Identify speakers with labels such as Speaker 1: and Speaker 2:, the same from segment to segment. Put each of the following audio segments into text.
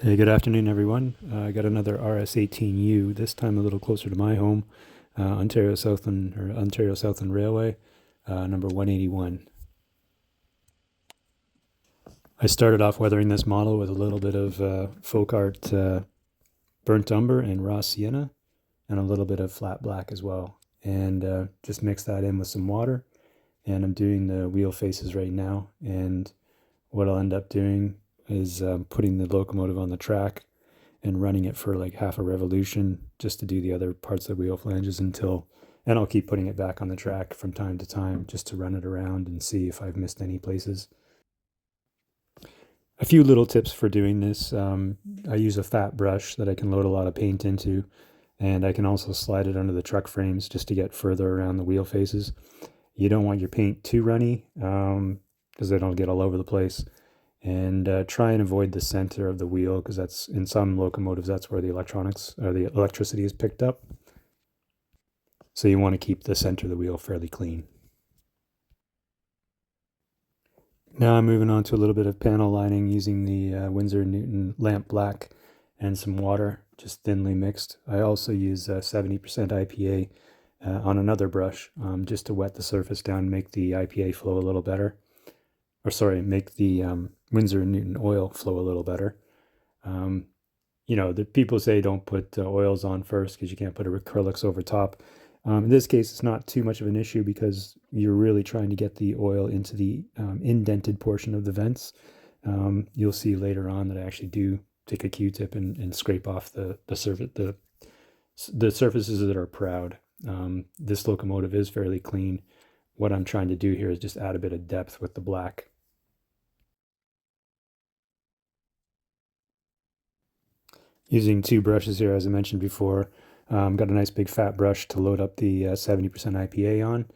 Speaker 1: Hey, good afternoon, everyone. I got another RS18u, this time a little closer to my home, Ontario Southland Railway, number 181. I started off weathering this model with a little bit of folk art burnt umber and raw sienna, and a little bit of flat black as well. And just mix that in with some water. And I'm doing the wheel faces right now. And what I'll end up doing is putting the locomotive on the track and running it for like half a revolution just to do the other parts of the wheel flanges and I'll keep putting it back on the track from time to time just to run it around and see if I've missed any places. A few little tips for doing this. I use a fat brush that I can load a lot of paint into, and I can also slide it under the truck frames just to get further around the wheel faces. You don't want your paint too runny because then it'll get all over the place. And try and avoid the center of the wheel, because that's, in some locomotives, that's where the electricity is picked up. So you want to keep the center of the wheel fairly clean. Now I'm moving on to a little bit of panel lining using the Winsor & Newton lamp black and some water, just thinly mixed. I also use 70% IPA on another brush just to wet the surface down and make the IPA flow a little better. Or sorry, make the Winsor & Newton oil flow a little better. The people say don't put oils on first because you can't put acrylics over top. In this case, it's not too much of an issue because you're really trying to get the oil into the indented portion of the vents. You'll see later on that I actually do take a Q-tip and scrape off the surfaces that are proud. This locomotive is fairly clean. What I'm trying to do here is just add a bit of depth with the black. Using two brushes here, as I mentioned before. Got a nice big fat brush to load up the 70% IPA on,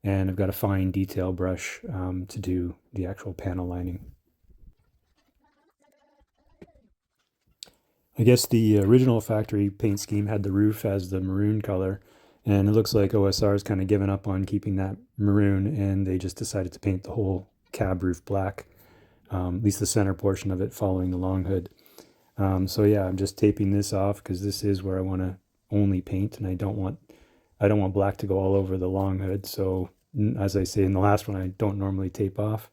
Speaker 1: and I've got a fine detail brush to do the actual panel lining. I guess the original factory paint scheme had the roof as the maroon color, and it looks like OSR is kind of given up on keeping that maroon, and they just decided to paint the whole cab roof black, at least the center portion of it following the long hood. So yeah, I'm just taping this off because this is where I want to only paint, and I don't want black to go all over the long hood. So as I say in the last one, I don't normally tape off.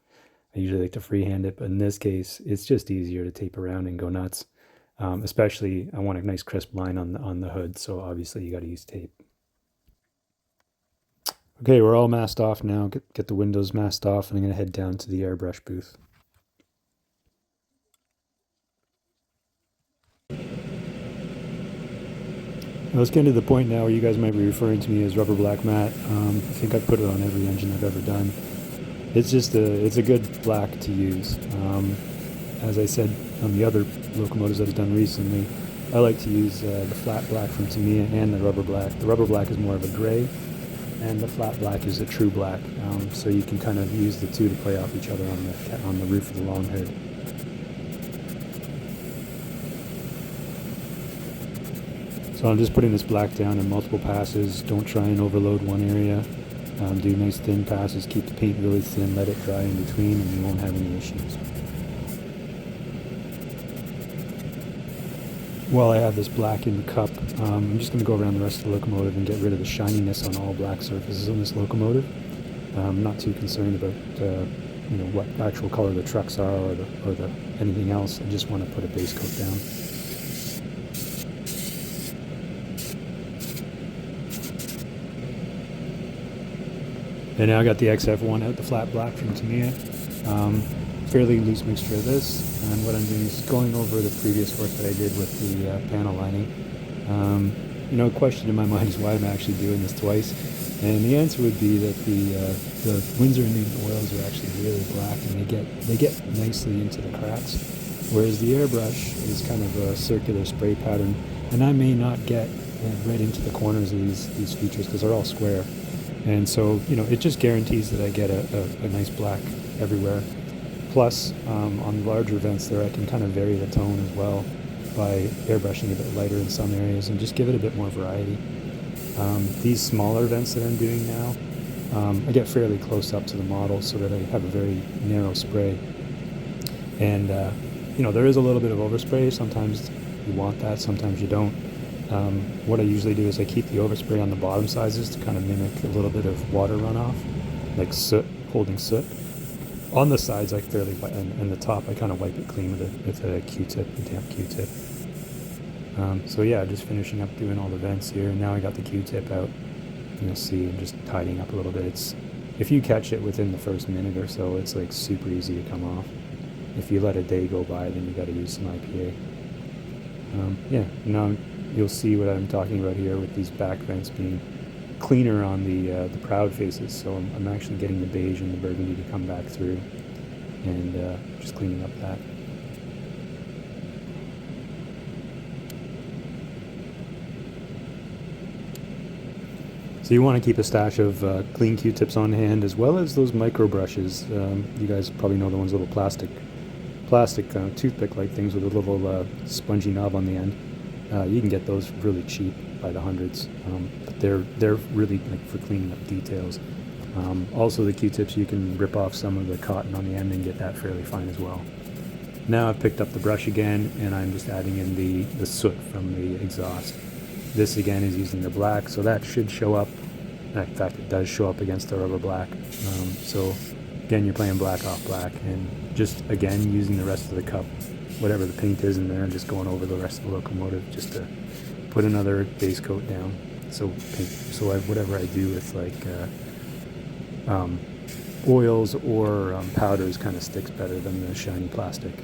Speaker 1: I usually like to freehand it, but in this case, it's just easier to tape around and go nuts. Especially, I want a nice crisp line on the hood, so obviously you got to use tape. Okay, we're all masked off now. Get the windows masked off, and I'm going to head down to the airbrush booth. Now it's getting to the point now where you guys might be referring to me as rubber black matte. I think I've put it on every engine I've ever done. It's just it's a good black to use. As I said on the other locomotives that I've done recently, I like to use the flat black from Tamiya and the rubber black. The rubber black is more of a gray, and the flat black is a true black. So you can kind of use the two to play off each other on the roof of the long hood. So I'm just putting this black down in multiple passes. Don't try and overload one area. Do nice thin passes. Keep the paint really thin. Let it dry in between, and you won't have any issues. While I have this black in the cup, I'm just going to go around the rest of the locomotive and get rid of the shininess on all black surfaces on this locomotive. I'm not too concerned about what actual color the trucks are or anything else. I just want to put a base coat down. And now I got the XF1 out, the flat black from Tamiya. Fairly loose mixture of this, and what I'm doing is going over the previous work that I did with the panel lining. A question in my mind is why I'm actually doing this twice, and the answer would be that the Winsor & Newton oils are actually really black, and they get nicely into the cracks, whereas the airbrush is kind of a circular spray pattern, and I may not get right into the corners of these features because they're all square. And so, it just guarantees that I get a nice black everywhere. Plus, on larger vents there, I can kind of vary the tone as well by airbrushing a bit lighter in some areas and just give it a bit more variety. These smaller vents that I'm doing now, I get fairly close up to the model so that I have a very narrow spray. And you know, there is a little bit of overspray. Sometimes you want that, sometimes you don't. What I usually do is I keep the overspray on the bottom sizes to kind of mimic a little bit of water runoff, like soot, holding soot. On the sides, I fairly wipe, and the top, I kind of wipe it clean with a Q-tip, a damp Q-tip. So yeah, just finishing up doing all the vents here. Now I got the Q-tip out. You'll see I'm just tidying up a little bit. It's, if you catch it within the first minute or so, it's like super easy to come off. If you let a day go by, then you got to use some IPA. Yeah, now you'll see what I'm talking about here with these back vents being cleaner on the proud faces. So I'm actually getting the beige and the burgundy to come back through, and just cleaning up that. So you want to keep a stash of clean Q-tips on hand, as well as those micro brushes. You guys probably know the ones, little plastic toothpick-like things with a little spongy knob on the end. You can get those really cheap by the hundreds, but they're really like for cleaning up details. Also, the Q-tips, you can rip off some of the cotton on the end and get that fairly fine as well. Now I've picked up the brush again, and I'm just adding in the soot from the exhaust. This again is using the black, so that should show up. In fact, it does show up against the rubber black. So again, you're playing black off black, and just again using the rest of the cup, whatever the paint is in there, and just going over the rest of the locomotive just to put another base coat down. So whatever I do with like oils or powders kind of sticks better than the shiny plastic.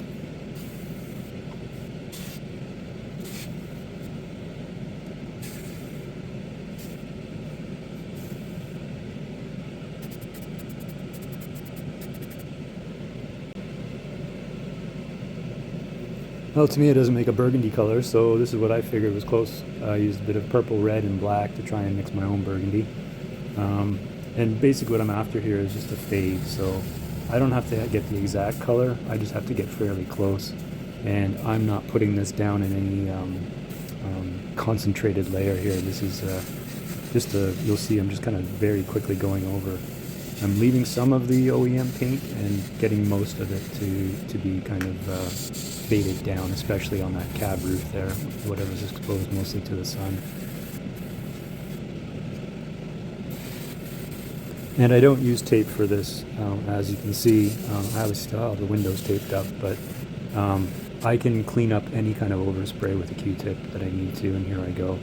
Speaker 1: Well, to me it doesn't make a burgundy color, so this is what I figured was close. I used a bit of purple, red, and black to try and mix my own burgundy. And basically what I'm after here is just a fade, so I don't have to get the exact color, I just have to get fairly close. And I'm not putting this down in any concentrated layer here. This is you'll see I'm just kind of very quickly going over. I'm leaving some of the OEM paint and getting most of it to be kind of faded down, especially on that cab roof there, whatever's exposed mostly to the sun. And I don't use tape for this, as you can see. I still have the windows taped up, but I can clean up any kind of overspray with a Q-tip that I need to, and here I go.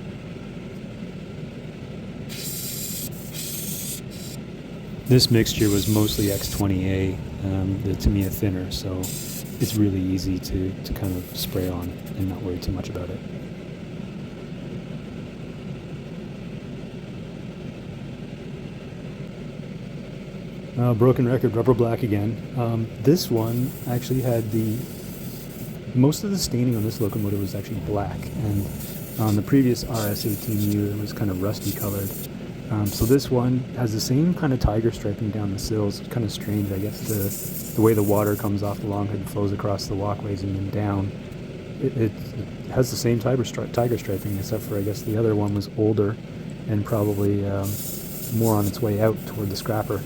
Speaker 1: This mixture was mostly X20A, the Tamiya thinner, so it's really easy to kind of spray on and not worry too much about it. Broken record, rubber black again. This one actually had most of the staining on this locomotive was actually black, and on the previous RS18u it was kind of rusty colored. So this one has the same kind of tiger striping down the sills. It's kind of strange, I guess, the way the water comes off the long hood and flows across the walkways and then down. It has the same tiger striping, except for I guess the other one was older and probably more on its way out toward the scrapper,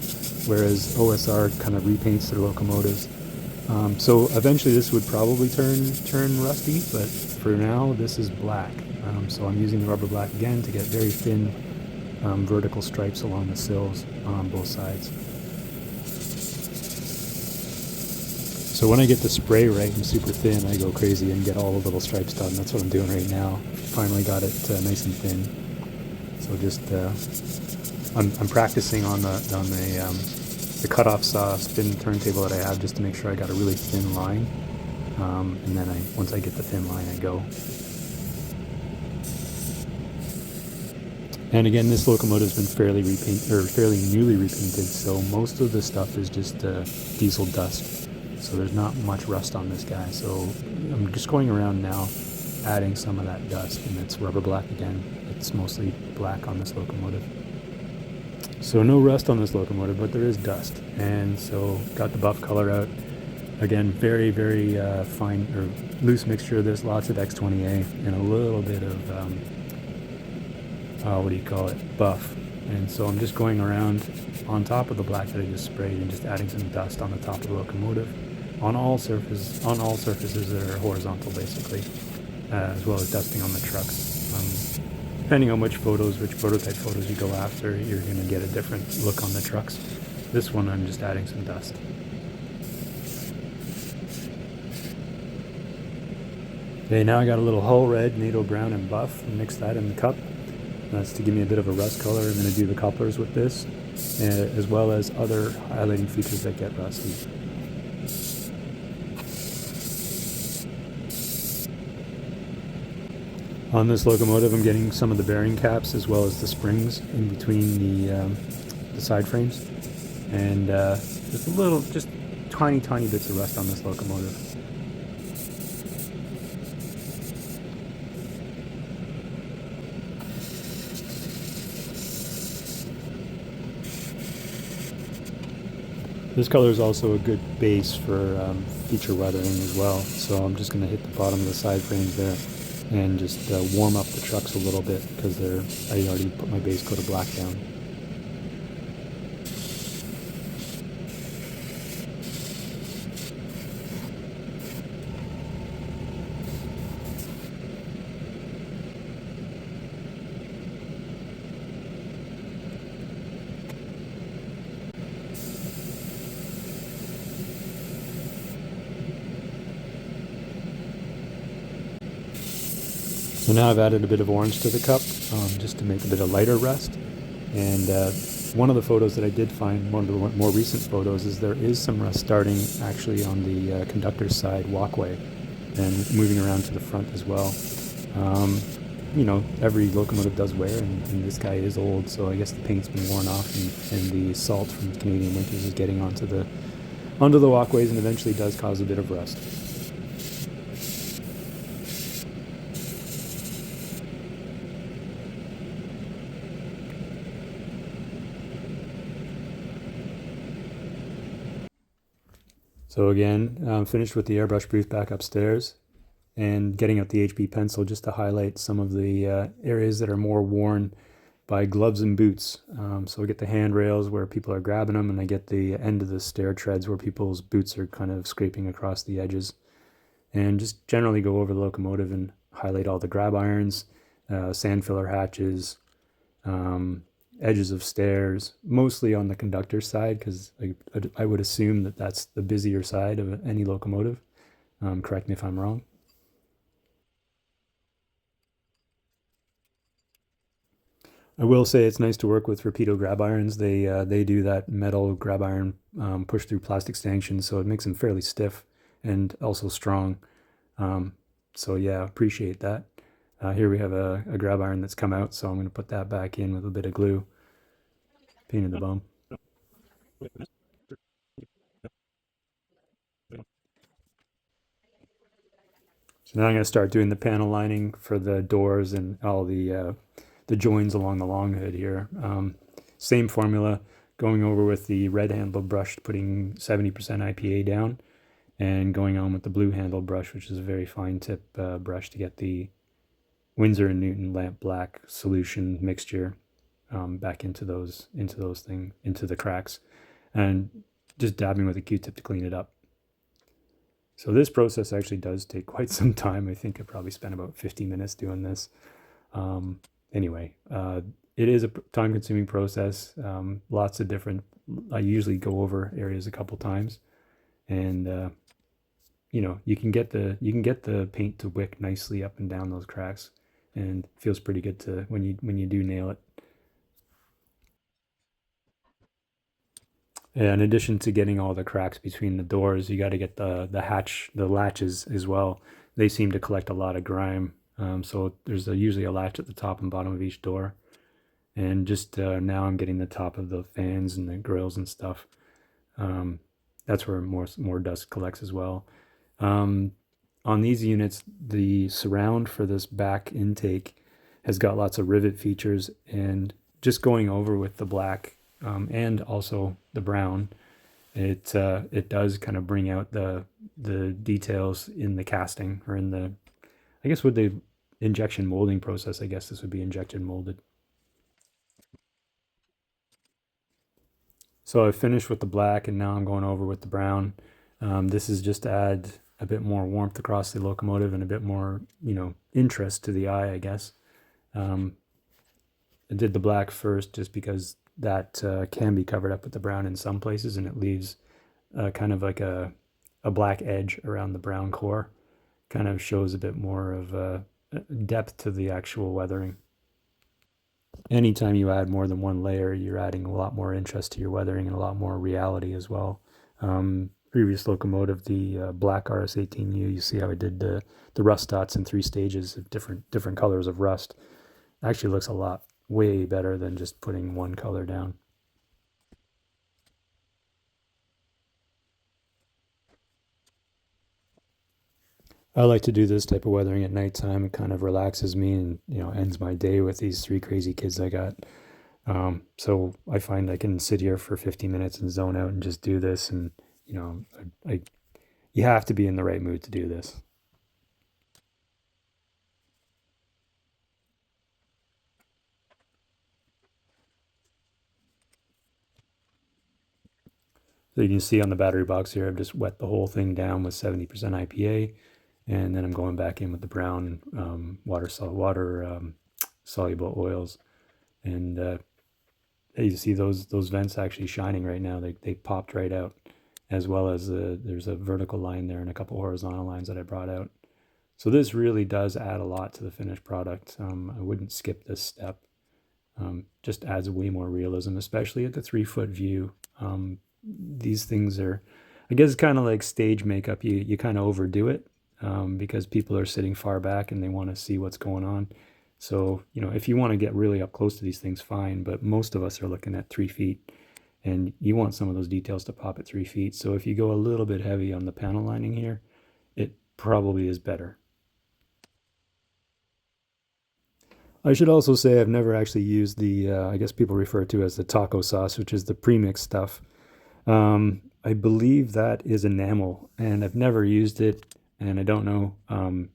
Speaker 1: whereas OSR kind of repaints their locomotives. So eventually this would probably turn rusty, but for now this is black. So I'm using the rubber black again to get very thin vertical stripes along the sills on both sides. So when I get the spray right and super thin, I go crazy and get all the little stripes done. That's what I'm doing right now. Finally got it nice and thin. So just I'm practicing on the cutoff saw spin turntable that I have, just to make sure I got a really thin line. And then once I get the thin line, I go. And again, this locomotive's been fairly newly repainted, so most of the stuff is just diesel dust. So there's not much rust on this guy. So I'm just going around now, adding some of that dust, and it's rubber black again. It's mostly black on this locomotive. So no rust on this locomotive, but there is dust. And so got the buff color out. Again, very, very fine or loose mixture of this. Lots of X20A and a little bit of buff. And so I'm just going around on top of the black that I just sprayed and just adding some dust on the top of the locomotive. on all surfaces that are horizontal, basically, as well as dusting on the trucks. Depending on which prototype photos you go after, you're going to get a different look on the trucks. This one, I'm just adding some dust. Okay, now I got a little hull red, NATO brown, and buff, and mix that in the cup. That's to give me a bit of a rust color. I'm going to do the couplers with this, as well as other highlighting features that get rusty. On this locomotive, I'm getting some of the bearing caps as well as the springs in between the side frames, and just tiny bits of rust on this locomotive. This color is also a good base for feature weathering as well, so I'm just going to hit the bottom of the side frames there and just warm up the trucks a little bit because I already put my base coat of black down. So now I've added a bit of orange to the cup just to make a bit of lighter rust. And one of the photos that I did find, one of the more recent photos, is there is some rust starting actually on the conductor's side walkway and moving around to the front as well. You know, every locomotive does wear, and this guy is old, so I guess the paint's been worn off, and the salt from the Canadian winters is getting onto the walkways and eventually does cause a bit of rust. So again, I'm finished with the airbrush booth back upstairs and getting out the HB pencil just to highlight some of the areas that are more worn by gloves and boots. So I get the handrails where people are grabbing them, and I get the end of the stair treads where people's boots are kind of scraping across the edges. And just generally go over the locomotive and highlight all the grab irons, sand filler hatches, edges of stairs, mostly on the conductor side, because I would assume that that's the busier side of any locomotive. Correct me if I'm wrong. I will say it's nice to work with Rapido grab irons. They do that metal grab iron push through plastic stanchions, so it makes them fairly stiff and also strong. So yeah, appreciate that. Here we have a grab iron that's come out, so I'm going to put that back in with a bit of glue. Pain in the bum. So now I'm going to start doing the panel lining for the doors and all the joins along the long hood here. Same formula, going over with the red handle brush, putting 70% IPA down, and going on with the blue handle brush, which is a very fine tip brush to get the Winsor and Newton lamp black solution mixture back into the cracks, and just dabbing with a Q-tip to clean it up. So this process actually does take quite some time. I think I probably spent about 50 minutes doing this. Anyway, it is a time-consuming process. Lots of different. I usually go over areas a couple times, and you know, you can get the paint to wick nicely up and down those cracks, and it feels pretty good to when you do nail it. Yeah, in addition to getting all the cracks between the doors, you got to get the latches as well. They seem to collect a lot of grime. So there's usually a latch at the top and bottom of each door. And just now I'm getting the top of the fans and the grills and stuff. That's where more dust collects as well. On these units, the surround for this back intake has got lots of rivet features, and just going over with the black and also the brown, it does kind of bring out the details in the casting, or in the, I guess with the injection molding process, I guess this would be injection molded. So I finished with the black, and now I'm going over with the brown. This is just to add a bit more warmth across the locomotive and a bit more, interest to the eye, I guess. I did the black first just because that can be covered up with the brown in some places, and it leaves kind of like a black edge around the brown core. Kind of shows a bit more of depth to the actual weathering. Anytime you add more than one layer, you're adding a lot more interest to your weathering and a lot more reality as well. Previous locomotive, the black RS18u, you see how I did the rust dots in 3 stages of different colors of rust. Actually looks a lot way better than just putting one color down. I like to do this type of weathering at nighttime. It kind of relaxes me and ends my day with these 3 crazy kids I got. So I find I can sit here for 50 minutes and zone out and just do this. And I you have to be in the right mood to do this. So you can see on the battery box here, I've just wet the whole thing down with 70% IPA, and then I'm going back in with the brown water soluble oils, and you see those vents actually shining right now. They popped right out, as well as there's a vertical line there and a couple horizontal lines that I brought out. So this really does add a lot to the finished product. I wouldn't skip this step. Just adds way more realism, especially at the 3-foot view. These things are, I guess, kind of like stage makeup. You kind of overdo it because people are sitting far back and they want to see what's going on. So, if you want to get really up close to these things, fine. But most of us are looking at 3 feet, and you want some of those details to pop at 3 feet. So if you go a little bit heavy on the panel lining here, it probably is better. I should also say I've never actually used the, I guess people refer to as the taco sauce, which is the premix stuff. I believe that is enamel, and I've never used it, and I don't know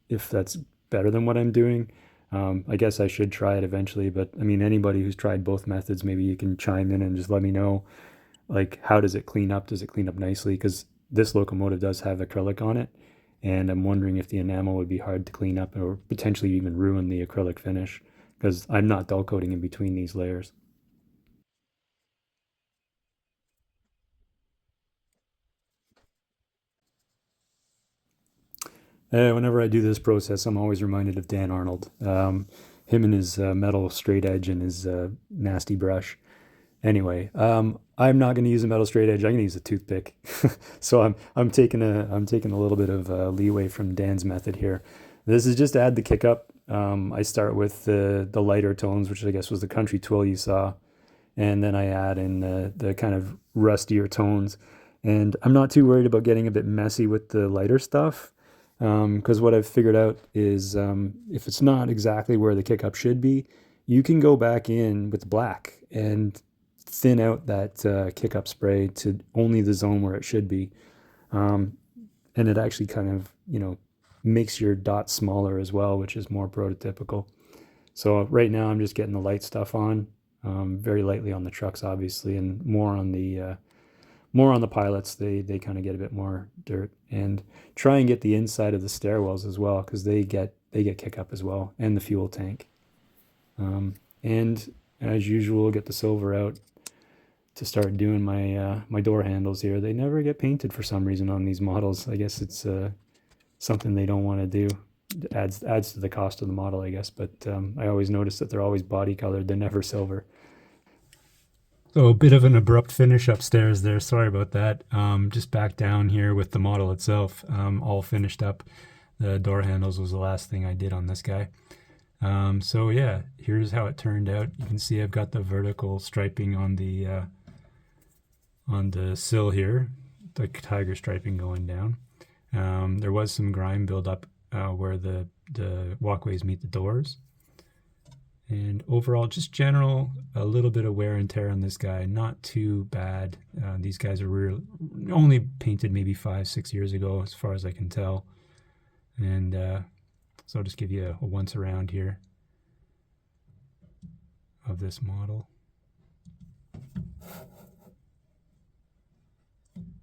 Speaker 1: if that's better than what I'm doing. I guess I should try it eventually, but I mean, anybody who's tried both methods, maybe you can chime in and just let me know, like, how does it clean up? Does it clean up nicely? Because this locomotive does have acrylic on it, and I'm wondering if the enamel would be hard to clean up or potentially even ruin the acrylic finish, because I'm not dull coating in between these layers. Whenever I do this process, I'm always reminded of Dan Arnold. Him and his metal straight edge and his nasty brush. Anyway, I'm not going to use a metal straight edge. I'm going to use a toothpick. So I'm taking a little bit of leeway from Dan's method here. This is just to add the kick up. I start with the lighter tones, which I guess was the country twill you saw, and then I add in the kind of rustier tones. And I'm not too worried about getting a bit messy with the lighter stuff, because what I've figured out is if it's not exactly where the kick up should be, you can go back in with black and thin out that kick up spray to only the zone where it should be. And it actually kind of, makes your dots smaller as well, which is more prototypical. So right now I'm just getting the light stuff on, very lightly on the trucks, obviously, and more on the pilots. They kind of get a bit more dirt, and try and get the inside of the stairwells as well, because they get kick up as well, and the fuel tank. And as usual, get the silver out to start doing my door handles here. They never get painted for some reason on these models. I guess it's something they don't want to do. It adds to the cost of the model, I guess. But I always notice that they're always body colored. They're never silver. So a bit of an abrupt finish upstairs there. Sorry about that. Just back down here with the model itself, all finished up. The door handles was the last thing I did on this guy. So yeah, here's how it turned out. You can see I've got the vertical striping on the sill here, the tiger striping going down. There was some grime buildup where the walkways meet the doors. And overall, just general, a little bit of wear and tear on this guy. Not too bad. These guys are only painted maybe 5-6 years ago, as far as I can tell. And so I'll just give you a once around here of this model.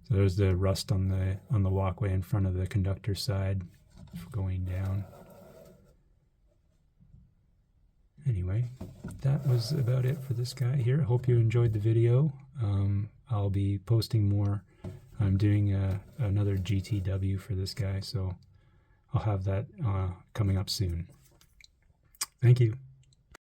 Speaker 1: So there's the rust on the walkway in front of the conductor side going down. Anyway, that was about it for this guy here. Hope you enjoyed the video. I'll be posting more. I'm doing another GTW for this guy, so I'll have that coming up soon. Thank you.